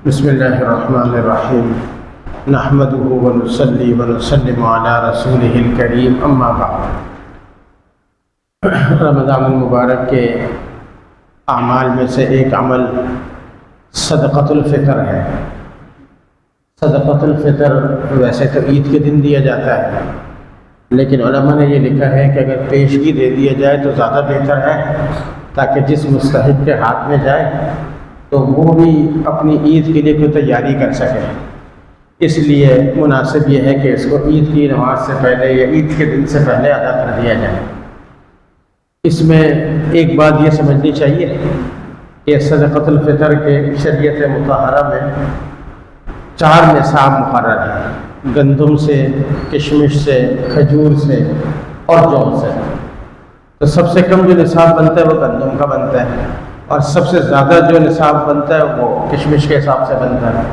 بسم اللہ الرحمن الرحیم نحمده ونصلی ونسلم علی رسولہ الکریم اما بعد۔ رمضان المبارک کے اعمال میں سے ایک عمل صدقۃ الفطر ہے۔ صدقۃ الفطر ویسے تو عید کے دن دیا جاتا ہے، لیکن علماء نے یہ لکھا ہے کہ اگر پیشگی دے دیا جائے تو زیادہ بہتر ہے، تاکہ جس مستحق کے ہاتھ میں جائے تو وہ بھی اپنی عید کے لیے کوئی تیاری کر سکے۔ اس لیے مناسب یہ ہے کہ اس کو عید کی نماز سے پہلے یا عید کے دن سے پہلے ادا کر دیا جائے۔ اس میں ایک بات یہ سمجھنی چاہیے کہ صدقۃ الفطر کے شریعت مطہرہ میں 4 نصاب مقرر ہیں: گندم سے، کشمش سے، کھجور سے اور جو سے۔ تو سب سے کم جو نصاب بنتا ہے وہ گندم کا بنتا ہے، اور سب سے زیادہ جو نصاب بنتا ہے وہ کشمش کے حساب سے بنتا ہے۔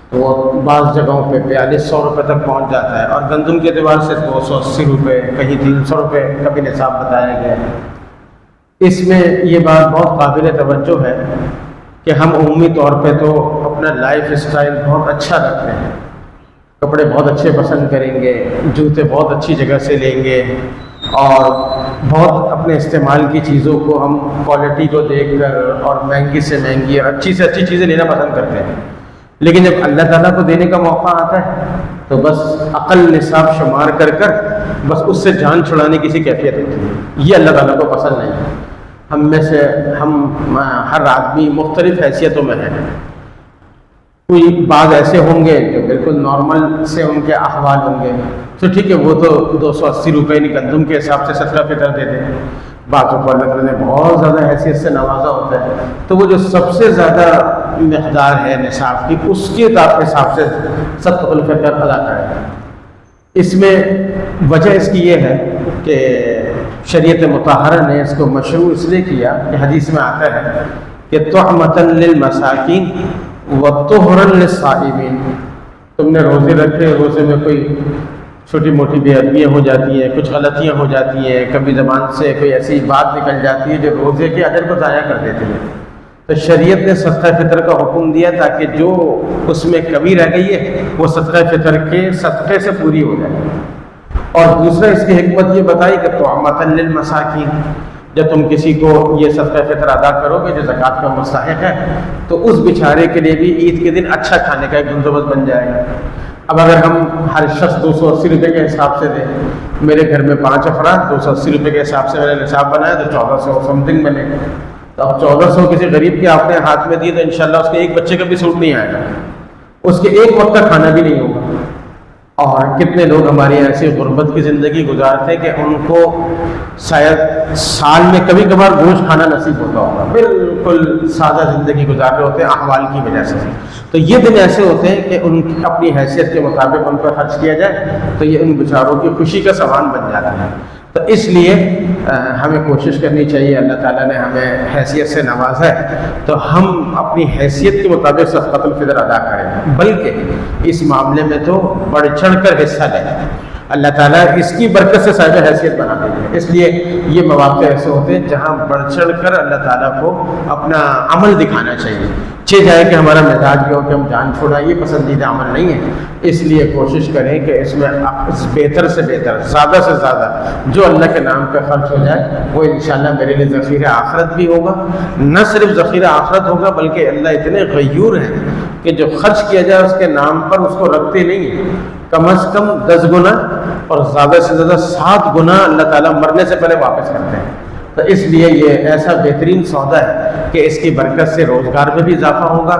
تو وہ بعض جگہوں پہ 4200 روپے تک پہنچ جاتا ہے، اور گندم کے اعتبار سے 280 روپے، کہیں 300 روپے کا بھی نصاب بتایا گیا ہے۔ اس میں یہ بات بہت قابل توجہ ہے کہ ہم عمومی طور پہ تو اپنا لائف اسٹائل بہت اچھا رکھتے ہیں، کپڑے بہت اچھے پسند کریں گے، جوتے بہت اچھی جگہ سے لیں گے، اور بہت اپنے استعمال کی چیزوں کو ہم کوالٹی کو دیکھ کر اور مہنگی سے مہنگی اور اچھی سے اچھی چیزیں لینا پسند کرتے ہیں۔ لیکن جب اللہ تعالیٰ کو دینے کا موقع آتا ہے تو بس عقل نصاب شمار کر بس اس سے جان چھڑانے کی سی کیفیت ہوتی ہے۔ یہ اللہ تعالیٰ کو پسند نہیں ہے۔ ہم میں سے ہر آدمی مختلف حیثیتوں میں ہے۔ کوئی بعض ایسے ہوں گے جو بالکل نارمل سے ان کے احوال ہوں گے، تو ٹھیک ہے، وہ تو 280 روپے گندم کے حساب سے صدقہ فطر دے دیں۔ بعضوں کو اللہ تعالیٰ نے بہت زیادہ حیثیت سے نوازا ہوتا ہے، تو وہ جو سب سے زیادہ مقدار ہے نصاب کی، اس کے حساب سے صدقۃ الفطر ادا کریں۔ اس میں وجہ اس کی یہ ہے کہ شریعت مطہرہ نے اس کو مشروع اس لیے کیا کہ حدیث میں آتا ہے کہ طعمۃ للمساکین وطہرا للصائمین۔ تم نے روزے رکھے، روزے میں کوئی چھوٹی موٹی بے ادبیاں ہو جاتی ہیں، کچھ غلطیاں ہو جاتی ہیں، کبھی زبان سے کوئی ایسی بات نکل جاتی ہے جو روزے کے اجر کو ضائع کر دیتی ہے، تو شریعت نے صدقہ فطر کا حکم دیا تاکہ جو اس میں کمی رہ گئی ہے وہ صدقہ فطر کے صدقے سے پوری ہو جائے۔ اور دوسرا اس کی حکمت یہ بتائی کہ طعمۃ للمساکین، جب تم کسی کو یہ صدقہ فطر ادا کرو گے جو زکوٰۃ کا مستحق ہے، تو اس بیچارے کے لیے بھی عید کے دن اچھا کھانے کا ایک بندوبست بن جائے گا۔ اب اگر ہم ہر شخص 280 روپے کے حساب سے دیں، میرے گھر میں 5 افراد، 280 روپے کے حساب سے میں نے نصاب بنایا تو 1400 سمتھنگ بنے۔ تو اب 1400 کسی غریب کے آپ نے ہاتھ میں دیے تو انشاءاللہ اس کے ایک بچے کا بھی سوٹ نہیں آئے گا، اس کے ایک وقت کا کھانا بھی نہیں ہوگا۔ اور کتنے لوگ ہمارے یہاں ایسی غربت کی زندگی گزارتے کہ ان کو شاید سال میں کبھی کبھار گوشت کھانا نصیب ہوتا ہوگا، بالکل سادہ زندگی گزار رہے ہوتے ہیں احوال کی وجہ سے۔ تو یہ دن ایسے ہوتے ہیں کہ ان اپنی حیثیت کے مطابق ان پر خرچ کیا جائے تو یہ ان بیچاروں کی خوشی کا سامان بن جاتا ہے۔ تو اس لیے ہمیں کوشش کرنی چاہیے، اللہ تعالیٰ نے ہمیں حیثیت سے نوازا ہے تو ہم اپنی حیثیت کے مطابق صدقۃ الفطر ادا کریں، بلکہ اس معاملے میں تو بڑھ چڑھ کر حصہ لیں۔ اللہ تعالیٰ اس کی برکت سے صاحب حیثیت بنا دیتے ہیں۔ اس لیے یہ مواقع ایسے ہوتے ہیں جہاں بڑھ چڑھ کر اللہ تعالیٰ کو اپنا عمل دکھانا چاہیے۔ جائے کہ ہمارا مزاج یہ ہو کہ ہم جان چھوڑا، یہ پسندیدہ عمل نہیں ہے۔ اس لیے کوشش کریں کہ اس میں بہتر سے بہتر، زیادہ سے زیادہ جو اللہ کے نام پہ خرچ ہو جائے وہ انشاءاللہ میرے لیے ذخیرہ آخرت بھی ہوگا۔ نہ صرف ذخیرہ آخرت ہوگا بلکہ اللہ اتنے غیور ہیں کہ جو خرچ کیا جائے اس کے نام پر اس کو رکھتے نہیں ہیں۔ کم از کم 10 گنا اور زیادہ سے زیادہ 7 گنا اللہ تعالیٰ مرنے سے پہلے واپس کرتے ہیں۔ تو اس لیے یہ ایسا بہترین سودا ہے کہ اس کی برکت سے روزگار میں بھی اضافہ ہوگا،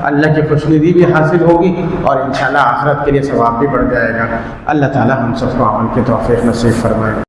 اللہ کی خوشنودی بھی حاصل ہوگی، اور انشاءاللہ آخرت کے لیے ثواب بھی بڑھ جائے گا۔ اللہ تعالیٰ ہم سب کو عمل کی توفیق نصیب فرمائے۔